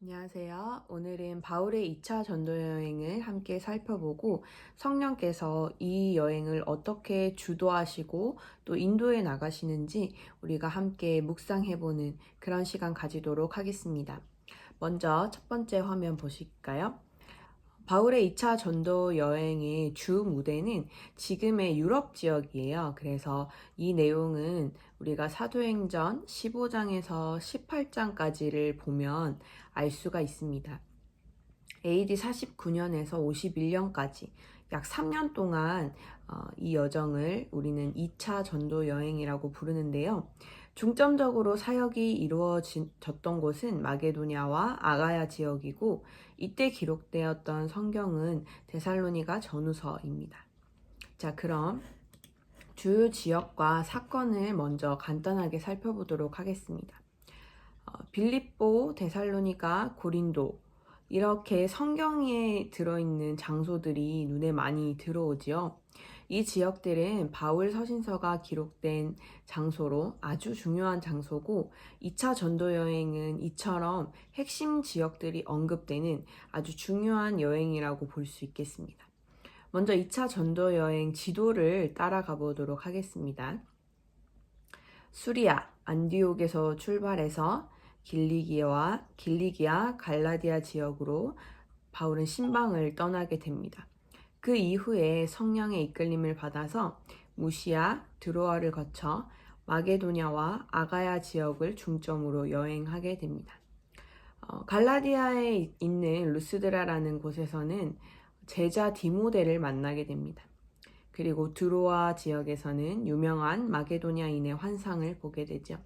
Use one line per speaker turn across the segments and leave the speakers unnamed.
안녕하세요. 오늘은 바울의 2차 전도 여행을 함께 살펴보고 성령께서 이 여행을 어떻게 주도하시고 또 인도해 나가시는지 우리가 함께 묵상해보는 그런 시간 가지도록 하겠습니다. 먼저 첫 번째 화면 보실까요? 바울의 2차 전도 여행의 주 무대는 지금의 유럽 지역이에요. 그래서 이 내용은 우리가 사도행전 15장에서 18장까지를 보면 알 수가 있습니다. AD 49년에서 51년까지 약 3년 동안 이 여정을 우리는 2차 전도 여행이라고 부르는데요. 중점적으로 사역이 이루어졌던 곳은 마게도냐와 아가야 지역이고 이때 기록되었던 성경은 데살로니가 전후서입니다. 자, 그럼 주요 지역과 사건을 먼저 간단하게 살펴보도록 하겠습니다. 빌립보, 데살로니가, 고린도 이렇게 성경에 들어있는 장소들이 눈에 많이 들어오지요. 이 지역들은 바울 서신서가 기록된 장소로 아주 중요한 장소고 2차 전도 여행은 이처럼 핵심 지역들이 언급되는 아주 중요한 여행이라고 볼 수 있겠습니다. 먼저 2차 전도 여행 지도를 따라가 보도록 하겠습니다. 수리아, 안디옥에서 출발해서 길리기아, 갈라디아 지역으로 바울은 신방을 떠나게 됩니다. 그 이후에 성령의 이끌림을 받아서 무시아, 드로아를 거쳐 마게도냐와 아가야 지역을 중점으로 여행하게 됩니다. 갈라디아에 있는 루스드라라는 곳에서는 제자 디모데를 만나게 됩니다. 그리고 드로아 지역에서는 유명한 마게도냐인의 환상을 보게 되죠.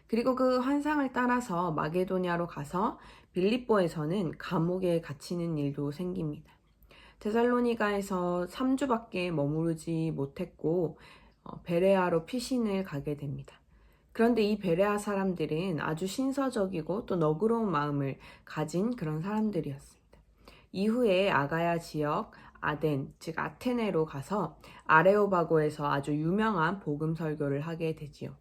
그리고 그 환상을 따라서 마게도냐로 가서 빌립보에서는 감옥에 갇히는 일도 생깁니다. 데살로니가에서 3주밖에 머무르지 못했고 베레아로 피신을 가게 됩니다. 그런데 이 베레아 사람들은 아주 신서적이고 또 너그러운 마음을 가진 그런 사람들이었습니다. 이후에 아가야 지역 아덴, 즉 아테네로 가서 아레오바고에서 아주 유명한 복음 설교를 하게 되지요.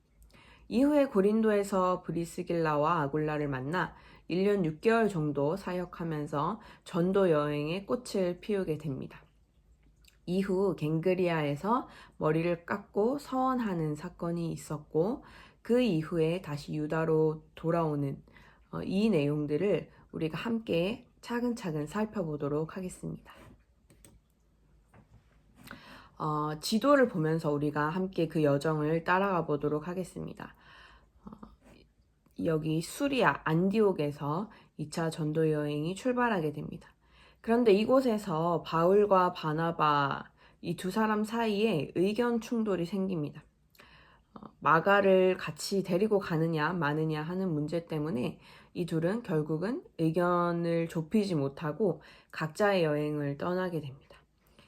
이후에 고린도에서 브리스길라와 아굴라를 만나 1년 6개월 정도 사역하면서 전도 여행의 꽃을 피우게 됩니다. 이후 갱그리아에서 머리를 깎고 서원하는 사건이 있었고 그 이후에 다시 유다로 돌아오는 이 내용들을 우리가 함께 차근차근 살펴보도록 하겠습니다. 지도를 보면서 우리가 함께 그 여정을 따라가 보도록 하겠습니다. 여기 수리아, 안디옥에서 2차 전도 여행이 출발하게 됩니다. 그런데 이곳에서 바울과 바나바 이 두 사람 사이에 의견 충돌이 생깁니다. 마가를 같이 데리고 가느냐 마느냐 하는 문제 때문에 이 둘은 결국은 의견을 좁히지 못하고 각자의 여행을 떠나게 됩니다.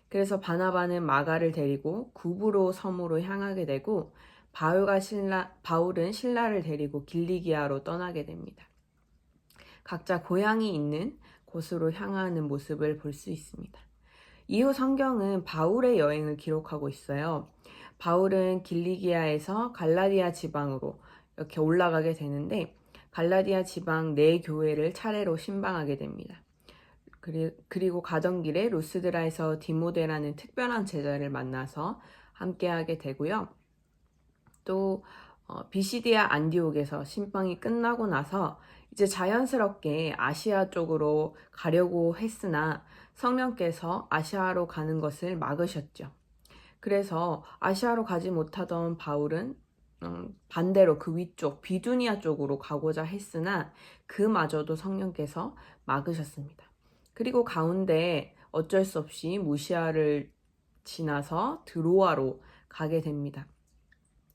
그래서 바나바는 마가를 데리고 구브로 섬으로 향하게 되고 바울은 신라를 데리고 길리기아로 떠나게 됩니다. 각자 고향이 있는 곳으로 향하는 모습을 볼 수 있습니다. 이후 성경은 바울의 여행을 기록하고 있어요. 바울은 길리기아에서 갈라디아 지방으로 이렇게 올라가게 되는데 갈라디아 지방 4교회를 차례로 신방하게 됩니다. 그리고 가던 길에 루스드라에서 디모데라는 특별한 제자를 만나서 함께하게 되고요. 또 비시디아 안디옥에서 신방이 끝나고 나서 이제 자연스럽게 아시아 쪽으로 가려고 했으나 성령께서 아시아로 가는 것을 막으셨죠. 그래서 아시아로 가지 못하던 바울은 반대로 그 위쪽 비두니아 쪽으로 가고자 했으나 그마저도 성령께서 막으셨습니다. 그리고 가운데 어쩔 수 없이 무시아를 지나서 드로아로 가게 됩니다.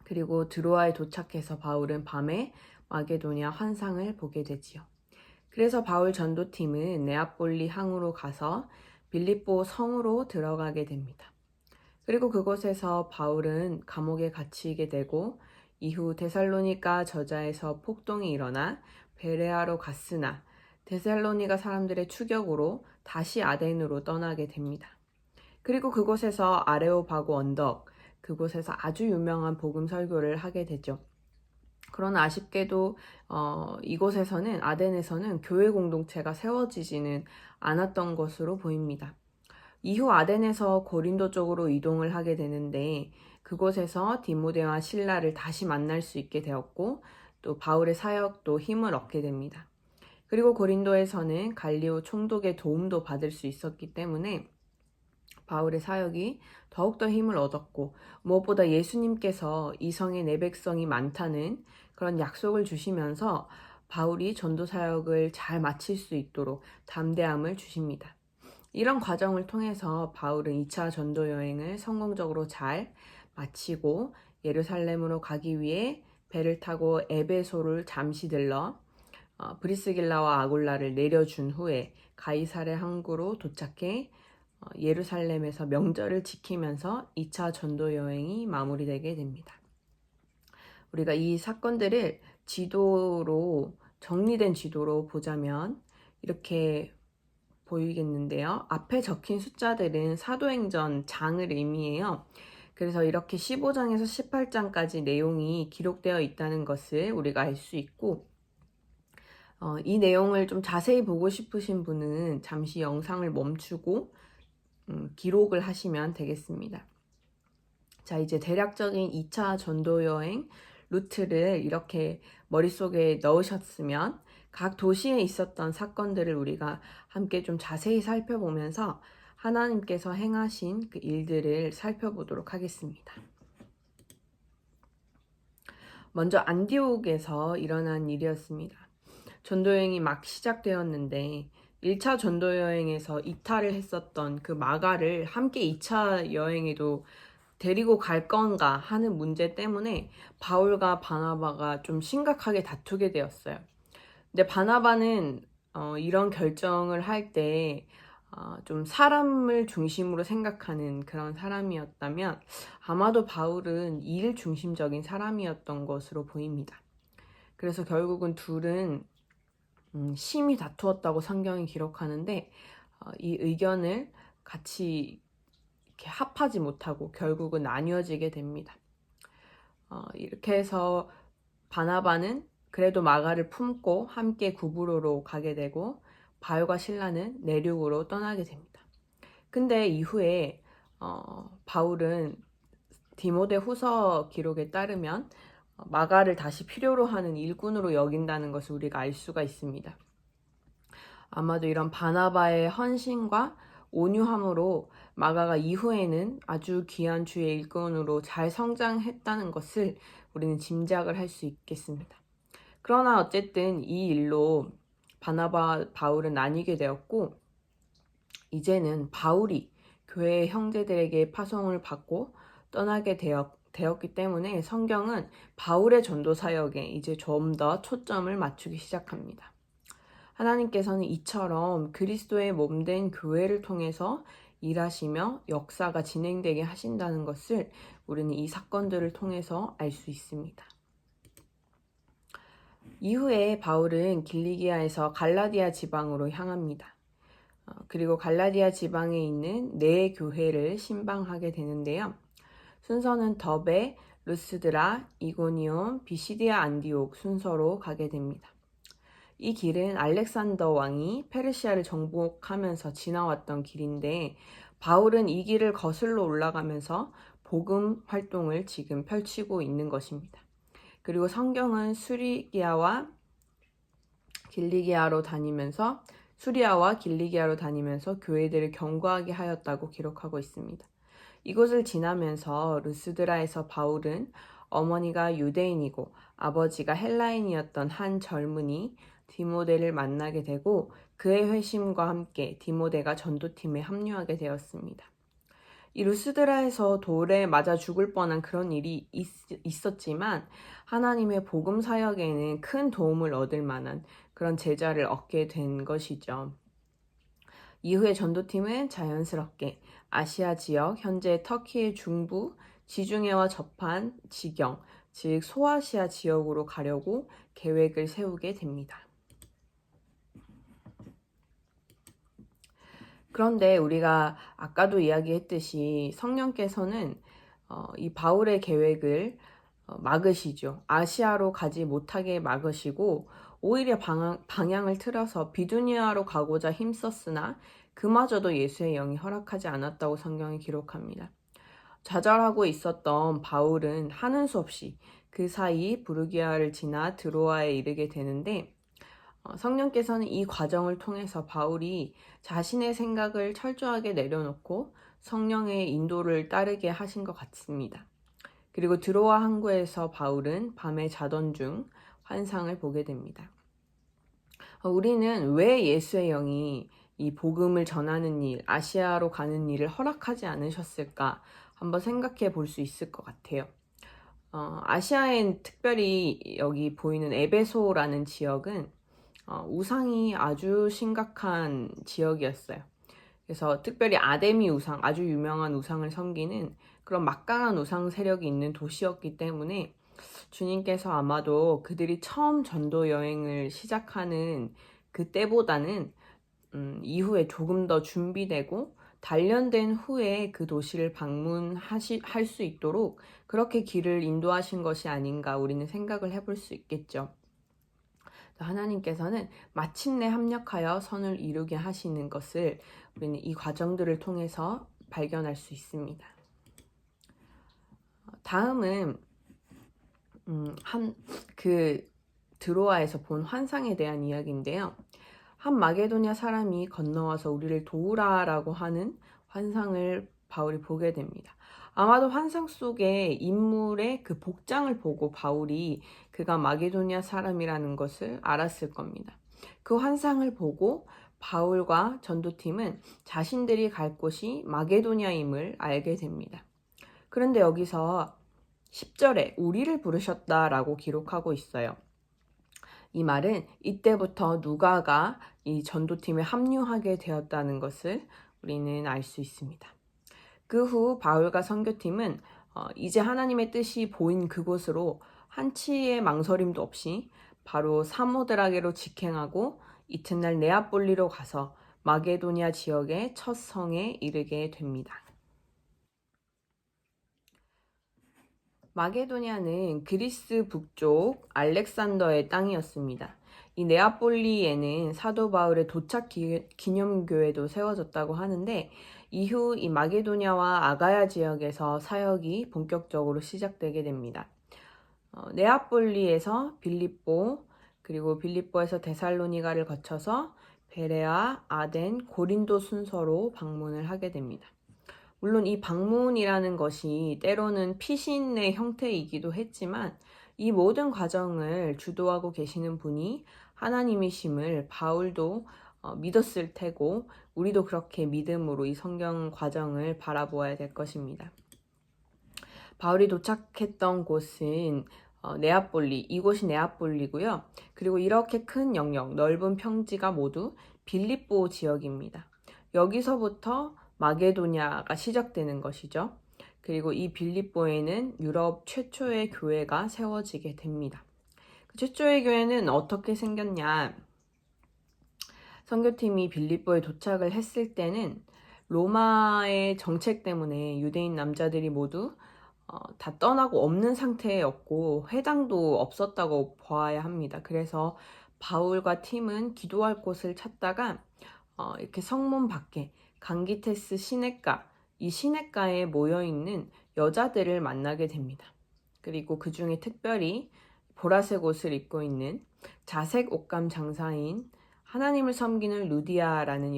그리고 드로아에 도착해서 바울은 밤에 마게도냐 환상을 보게 되지요. 그래서 바울 전도팀은 네아폴리 항으로 가서 빌립보 성으로 들어가게 됩니다. 그리고 그곳에서 바울은 감옥에 갇히게 되고 이후 데살로니가 저자에서 폭동이 일어나 베레아로 갔으나 데살로니가 사람들의 추격으로 다시 아덴으로 떠나게 됩니다. 그리고 그곳에서 아레오바고 언덕, 그곳에서 아주 유명한 복음 설교를 하게 되죠. 그러나 아쉽게도 이곳에서는 아덴에서는 교회 공동체가 세워지지는 않았던 것으로 보입니다. 이후 아덴에서 고린도 쪽으로 이동을 하게 되는데 그곳에서 디모데와 실라를 다시 만날 수 있게 되었고 또 바울의 사역도 힘을 얻게 됩니다. 그리고 고린도에서는 갈리오 총독의 도움도 받을 수 있었기 때문에 바울의 사역이 더욱더 힘을 얻었고 무엇보다 예수님께서 이 성에 내 백성이 많다는 그런 약속을 주시면서 바울이 전도 사역을 잘 마칠 수 있도록 담대함을 주십니다. 이런 과정을 통해서 바울은 2차 전도 여행을 성공적으로 잘 마치고 예루살렘으로 가기 위해 배를 타고 에베소를 잠시 들러 브리스길라와 아굴라를 내려준 후에 가이사랴 항구로 도착해 예루살렘에서 명절을 지키면서 2차 전도 여행이 마무리되게 됩니다. 우리가 이 사건들을 정리된 지도로 보자면 이렇게 보이겠는데요. 앞에 적힌 숫자들은 사도행전 장을 의미해요. 그래서 이렇게 15장에서 18장까지 내용이 기록되어 있다는 것을 우리가 알 수 있고 이 내용을 좀 자세히 보고 싶으신 분은 잠시 영상을 멈추고 기록을 하시면 되겠습니다. 자, 이제 대략적인 2차 전도 여행 루트를 이렇게 머릿속에 넣으셨으면 각 도시에 있었던 사건들을 우리가 함께 좀 자세히 살펴보면서 하나님께서 행하신 그 일들을 살펴보도록 하겠습니다. 먼저 안디옥에서 일어난 일이었습니다. 전도여행이 막 시작되었는데 1차 전도여행에서 이탈을 했었던 그 마가를 함께 2차 여행에도 데리고 갈 건가 하는 문제 때문에 바울과 바나바가 좀 심각하게 다투게 되었어요. 근데 바나바는 이런 결정을 할 때 좀 사람을 중심으로 생각하는 그런 사람이었다면 아마도 바울은 일 중심적인 사람이었던 것으로 보입니다. 그래서 결국은 둘은 심히 다투었다고 성경이 기록하는데 이 의견을 같이 이렇게 합하지 못하고 결국은 나뉘어지게 됩니다. 이렇게 해서 바나바는 그래도 마가를 품고 함께 구브로로 가게 되고 바울과 실라는 내륙으로 떠나게 됩니다. 근데 이후에 바울은 디모데 후서 기록에 따르면 마가를 다시 필요로 하는 일꾼으로 여긴다는 것을 우리가 알 수가 있습니다. 아마도 이런 바나바의 헌신과 온유함으로 마가가 이후에는 아주 귀한 주의 일꾼으로 잘 성장했다는 것을 우리는 짐작을 할 수 있겠습니다. 그러나 어쨌든 이 일로 바나바, 바울은 나뉘게 되었고 이제는 바울이 교회 형제들에게 파송을 받고 떠나게 되었기 때문에 성경은 바울의 전도 사역에 이제 좀 더 초점을 맞추기 시작합니다. 하나님께서는 이처럼 그리스도의 몸된 교회를 통해서 일하시며 역사가 진행되게 하신다는 것을 우리는 이 사건들을 통해서 알 수 있습니다. 이후에 바울은 길리기아에서 갈라디아 지방으로 향합니다. 그리고 갈라디아 지방에 있는 네 교회를 신방하게 되는데요. 순서는 더베, 루스드라, 이고니온, 비시디아 안디옥 순서로 가게 됩니다. 이 길은 알렉산더 왕이 페르시아를 정복하면서 지나왔던 길인데 바울은 이 길을 거슬러 올라가면서 복음 활동을 지금 펼치고 있는 것입니다. 그리고 성경은 수리아와 길리기아로 다니면서 교회들을 경고하게 하였다고 기록하고 있습니다. 이곳을 지나면서 루스드라에서 바울은 어머니가 유대인이고 아버지가 헬라인이었던 한 젊은이 디모데를 만나게 되고 그의 회심과 함께 디모데가 전도팀에 합류하게 되었습니다. 이 루스드라에서 돌에 맞아 죽을 뻔한 그런 일이 있었지만 하나님의 복음 사역에는 큰 도움을 얻을 만한 그런 제자를 얻게 된 것이죠. 이후에 전도팀은 자연스럽게 아시아 지역, 현재 터키의 중부, 지중해와 접한 지경, 즉 소아시아 지역으로 가려고 계획을 세우게 됩니다. 그런데 우리가 아까도 이야기했듯이 성령께서는 이 바울의 계획을 막으시죠. 아시아로 가지 못하게 막으시고 오히려 방향을 틀어서 비두니아로 가고자 힘썼으나 그마저도 예수의 영이 허락하지 않았다고 성경이 기록합니다. 좌절하고 있었던 바울은 하는 수 없이 그 사이 부르기아를 지나 드로아에 이르게 되는데 성령께서는 이 과정을 통해서 바울이 자신의 생각을 철저하게 내려놓고 성령의 인도를 따르게 하신 것 같습니다. 그리고 드로아 항구에서 바울은 밤에 자던 중 환상을 보게 됩니다. 우리는 왜 예수의 영이 이 복음을 전하는 일, 아시아로 가는 일을 허락하지 않으셨을까 한번 생각해 볼 수 있을 것 같아요. 아시아엔 특별히 여기 보이는 에베소라는 지역은 우상이 아주 심각한 지역이었어요. 그래서 특별히 아데미 우상, 아주 유명한 우상을 섬기는 그런 막강한 우상 세력이 있는 도시였기 때문에 주님께서 아마도 그들이 처음 전도 여행을 시작하는 그때보다는 이후에 조금 더 준비되고 단련된 후에 그 도시를 방문할 수 있도록 그렇게 길을 인도하신 것이 아닌가 우리는 생각을 해볼 수 있겠죠. 하나님께서는 마침내 합력하여 선을 이루게 하시는 것을 우리는 이 과정들을 통해서 발견할 수 있습니다. 다음은 드로아에서 본 환상에 대한 이야기인데요. 한 마게도냐 사람이 건너와서 우리를 도우라라고 하는 환상을 바울이 보게 됩니다. 아마도 환상 속의 인물의 그 복장을 보고 바울이 그가 마게도냐 사람이라는 것을 알았을 겁니다. 그 환상을 보고 바울과 전도팀은 자신들이 갈 곳이 마게도냐임을 알게 됩니다. 그런데 여기서 10절에 우리를 부르셨다라고 기록하고 있어요. 이 말은 이때부터 누가가 이 전도팀에 합류하게 되었다는 것을 우리는 알 수 있습니다. 그 후 바울과 선교팀은 이제 하나님의 뜻이 보인 그곳으로 한치의 망설임도 없이 바로 사모드라게로 직행하고 이튿날 네아폴리로 가서 마게도냐 지역의 첫 성에 이르게 됩니다. 마게도냐는 그리스 북쪽 알렉산더의 땅이었습니다. 이 네아폴리에는 사도 바울의 도착 기념교회도 세워졌다고 하는데 이후 이 마게도냐와 아가야 지역에서 사역이 본격적으로 시작되게 됩니다. 네아폴리에서 빌립보, 그리고 빌립보에서 데살로니가를 거쳐서 베레아, 아덴, 고린도 순서로 방문을 하게 됩니다. 물론 이 방문이라는 것이 때로는 피신의 형태이기도 했지만 이 모든 과정을 주도하고 계시는 분이 하나님이심을 바울도 믿었을 테고 우리도 그렇게 믿음으로 이 성경 과정을 바라보아야 될 것입니다. 바울이 도착했던 곳은 네아폴리, 이곳이 네아폴리고요. 그리고 이렇게 큰 영역, 넓은 평지가 모두 빌립보 지역입니다. 여기서부터 마게도냐가 시작되는 것이죠. 그리고 이 빌립보에는 유럽 최초의 교회가 세워지게 됩니다. 그 최초의 교회는 어떻게 생겼냐? 선교팀이 빌립보에 도착을 했을 때는 로마의 정책 때문에 유대인 남자들이 모두 다 떠나고 없는 상태였고 회당도 없었다고 보아야 합니다. 그래서 바울과 팀은 기도할 곳을 찾다가 이렇게 성문 밖에 강기테스 시냇가, 이 시냇가에 모여있는 여자들을 만나게 됩니다. 그리고 그 중에 특별히 보라색 옷을 입고 있는 자색 옷감 장사인 하나님을 섬기는 루디아라는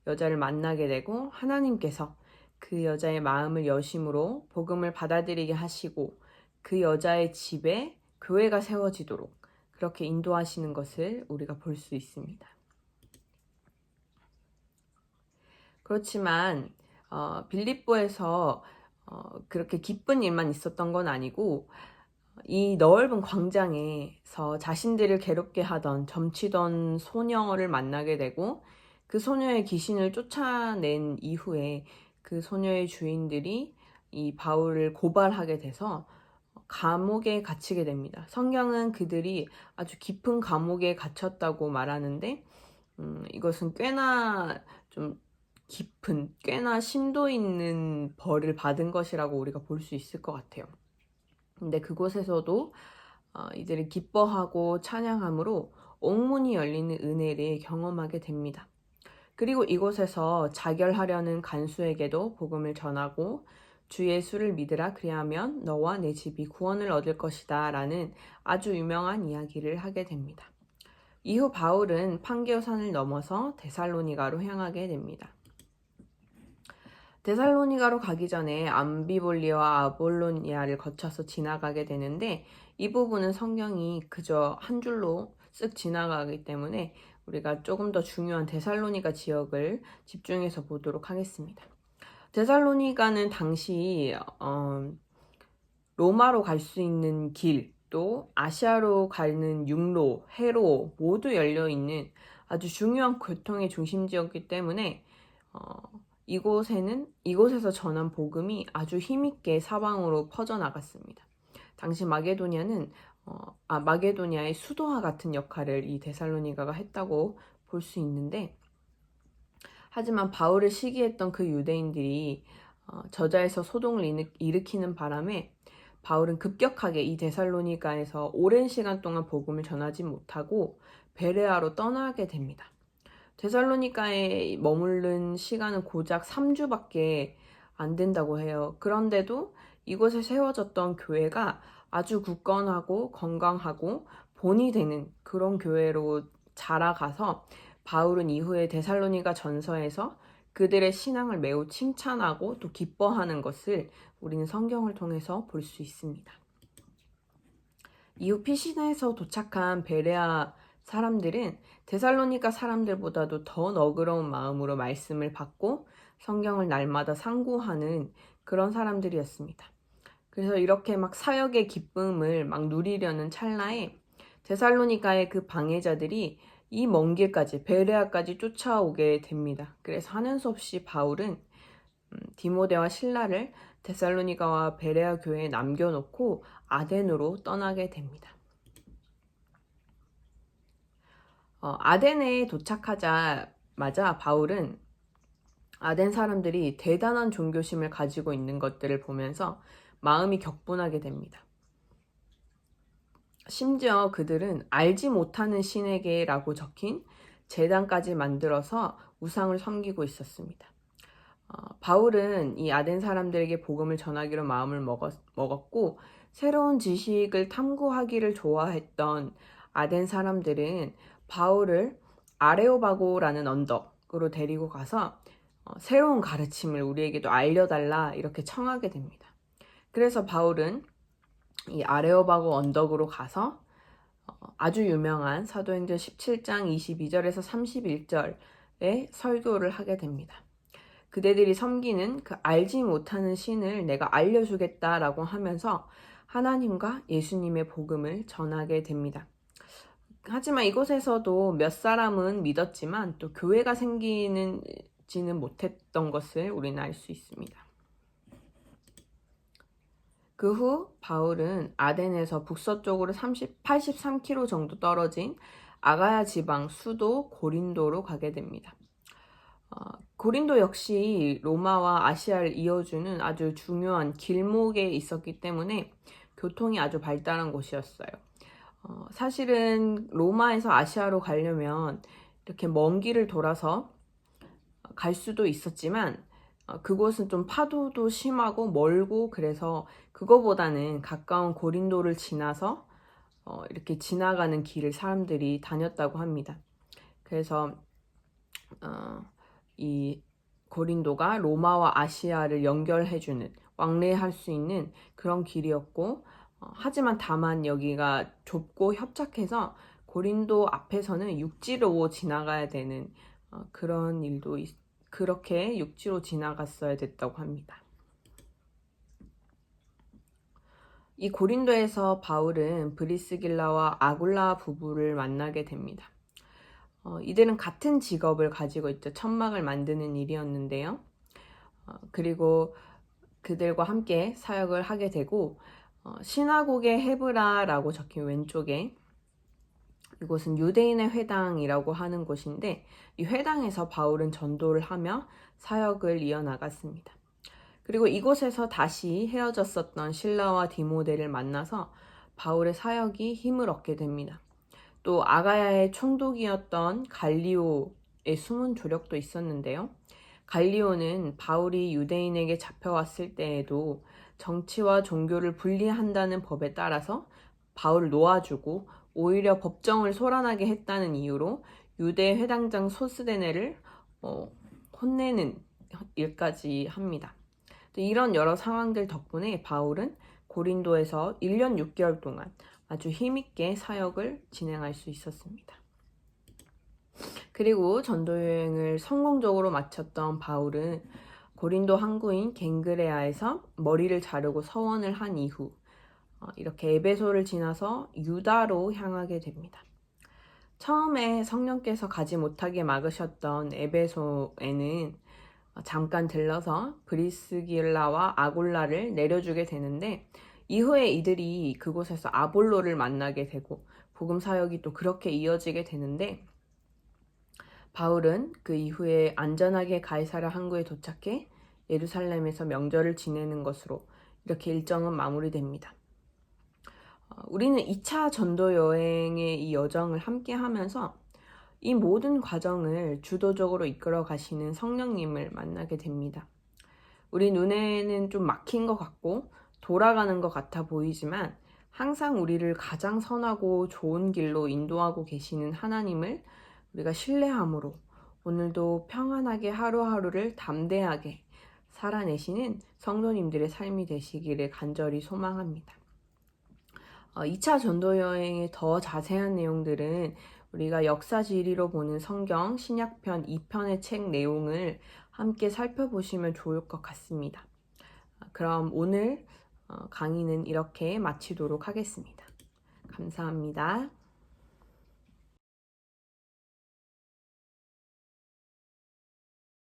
여자를 만나게 되고 하나님께서 그 여자의 마음을 여심으로 복음을 받아들이게 하시고 그 여자의 집에 교회가 세워지도록 그렇게 인도하시는 것을 우리가 볼 수 있습니다. 그렇지만 빌립보에서 그렇게 기쁜 일만 있었던 건 아니고 이 넓은 광장에서 자신들을 괴롭게 하던 점치던 소녀를 만나게 되고 그 소녀의 귀신을 쫓아낸 이후에 그 소녀의 주인들이 이 바울을 고발하게 돼서 감옥에 갇히게 됩니다. 성경은 그들이 아주 깊은 감옥에 갇혔다고 말하는데 이것은 꽤나 좀 깊은, 꽤나 심도 있는 벌을 받은 것이라고 우리가 볼 수 있을 것 같아요. 근데 그곳에서도 이들이 기뻐하고 찬양함으로 옥문이 열리는 은혜를 경험하게 됩니다. 그리고 이곳에서 자결하려는 간수에게도 복음을 전하고 주 예수를 믿으라, 그리하면 너와 내 집이 구원을 얻을 것이다 라는 아주 유명한 이야기를 하게 됩니다. 이후 바울은 판게오산을 넘어서 데살로니가로 향하게 됩니다. 데살로니가로 가기 전에 암비볼리와 아볼로니아를 거쳐서 지나가게 되는데, 이 부분은 성경이 그저 한 줄로 쓱 지나가기 때문에 우리가 조금 더 중요한 데살로니가 지역을 집중해서 보도록 하겠습니다. 데살로니가는 당시 로마로 갈 수 있는 길, 또 아시아로 가는 육로, 해로 모두 열려있는 아주 중요한 교통의 중심지였기 때문에 이곳에서 전한 복음이 아주 힘있게 사방으로 퍼져나갔습니다. 당시 마게도니아의 수도와 같은 역할을 이 데살로니가가 했다고 볼 수 있는데, 하지만 바울을 시기했던 그 유대인들이 저자에서 소동을 일으키는 바람에 바울은 급격하게 이 데살로니가에서 오랜 시간 동안 복음을 전하지 못하고 베레아로 떠나게 됩니다. 데살로니가에 머무른 시간은 고작 3주밖에 안 된다고 해요. 그런데도 이곳에 세워졌던 교회가 아주 굳건하고 건강하고 본이 되는 그런 교회로 자라가서 바울은 이후에 데살로니가 전서에서 그들의 신앙을 매우 칭찬하고 또 기뻐하는 것을 우리는 성경을 통해서 볼 수 있습니다. 이후 피시나에서 도착한 베레아 사람들은 데살로니가 사람들보다도 더 너그러운 마음으로 말씀을 받고 성경을 날마다 상고하는 그런 사람들이었습니다. 그래서 이렇게 막 사역의 기쁨을 막 누리려는 찰나에 데살로니가의 그 방해자들이 이 먼 길까지 베레아까지 쫓아오게 됩니다. 그래서 하는 수 없이 바울은 디모데와 실라를 데살로니가와 베레아 교회에 남겨놓고 아덴으로 떠나게 됩니다. 아덴에 도착하자마자 바울은 아덴 사람들이 대단한 종교심을 가지고 있는 것들을 보면서 마음이 격분하게 됩니다. 심지어 그들은 알지 못하는 신에게라고 적힌 제단까지 만들어서 우상을 섬기고 있었습니다. 바울은 이 아덴 사람들에게 복음을 전하기로 마음을 먹었고, 새로운 지식을 탐구하기를 좋아했던 아덴 사람들은 바울을 아레오바고라는 언덕으로 데리고 가서 새로운 가르침을 우리에게도 알려달라 이렇게 청하게 됩니다. 그래서 바울은 이 아레오바고 언덕으로 가서 아주 유명한 사도행전 17장 22절에서 31절에 설교를 하게 됩니다. 그대들이 섬기는 그 알지 못하는 신을 내가 알려주겠다라고 하면서 하나님과 예수님의 복음을 전하게 됩니다. 하지만 이곳에서도 몇 사람은 믿었지만 또 교회가 생기지는 못했던 것을 우리는 알 수 있습니다. 그 후 바울은 아덴에서 북서쪽으로 83km 정도 떨어진 아가야 지방 수도 고린도로 가게 됩니다. 고린도 역시 로마와 아시아를 이어주는 아주 중요한 길목에 있었기 때문에 교통이 아주 발달한 곳이었어요. 사실은 로마에서 아시아로 가려면 이렇게 먼 길을 돌아서 갈 수도 있었지만 그곳은 좀 파도도 심하고 멀고, 그래서 그거보다는 가까운 고린도를 지나서 이렇게 지나가는 길을 사람들이 다녔다고 합니다. 그래서 이 고린도가 로마와 아시아를 연결해주는, 왕래할 수 있는 그런 길이었고, 하지만 다만 여기가 좁고 협착해서 고린도 앞에서는 육지로 지나가야 되는 그런 일도 그렇게 육지로 지나갔어야 됐다고 합니다. 이 고린도에서 바울은 브리스길라와 아굴라 부부를 만나게 됩니다. 이들은 같은 직업을 가지고 있죠. 천막을 만드는 일이었는데요. 그리고 그들과 함께 사역을 하게 되고, 시나고게 헤브라라고 적힌 왼쪽에 이곳은 유대인의 회당이라고 하는 곳인데, 이 회당에서 바울은 전도를 하며 사역을 이어나갔습니다. 그리고 이곳에서 다시 헤어졌었던 실라와 디모데를 만나서 바울의 사역이 힘을 얻게 됩니다. 또 아가야의 총독이었던 갈리오의 숨은 조력도 있었는데요. 갈리오는 바울이 유대인에게 잡혀왔을 때에도 정치와 종교를 분리한다는 법에 따라서 바울을 놓아주고 오히려 법정을 소란하게 했다는 이유로 유대 회당장 소스데네를 혼내는 일까지 합니다. 이런 여러 상황들 덕분에 바울은 고린도에서 1년 6개월 동안 아주 힘있게 사역을 진행할 수 있었습니다. 그리고 전도 여행을 성공적으로 마쳤던 바울은 고린도 항구인 갱그레아에서 머리를 자르고 서원을 한 이후 이렇게 에베소를 지나서 유다로 향하게 됩니다. 처음에 성령께서 가지 못하게 막으셨던 에베소에는 잠깐 들러서 브리스길라와 아골라를 내려주게 되는데 이후에 이들이 그곳에서 아볼로를 만나게 되고 복음 사역이 또 그렇게 이어지게 되는데 바울은 그 이후에 안전하게 가이사랴 항구에 도착해 예루살렘에서 명절을 지내는 것으로 이렇게 일정은 마무리됩니다. 우리는 2차 전도 여행의 이 여정을 함께 하면서 이 모든 과정을 주도적으로 이끌어 가시는 성령님을 만나게 됩니다. 우리 눈에는 좀 막힌 것 같고 돌아가는 것 같아 보이지만 항상 우리를 가장 선하고 좋은 길로 인도하고 계시는 하나님을 우리가 신뢰함으로 오늘도 평안하게 하루하루를 담대하게 살아내시는 성도님들의 삶이 되시기를 간절히 소망합니다. 2차 전도 여행의 더 자세한 내용들은 우리가 역사 지리로 보는 성경 신약편 2편의 책 내용을 함께 살펴보시면 좋을 것 같습니다. 그럼 오늘 강의는 이렇게 마치도록 하겠습니다. 감사합니다.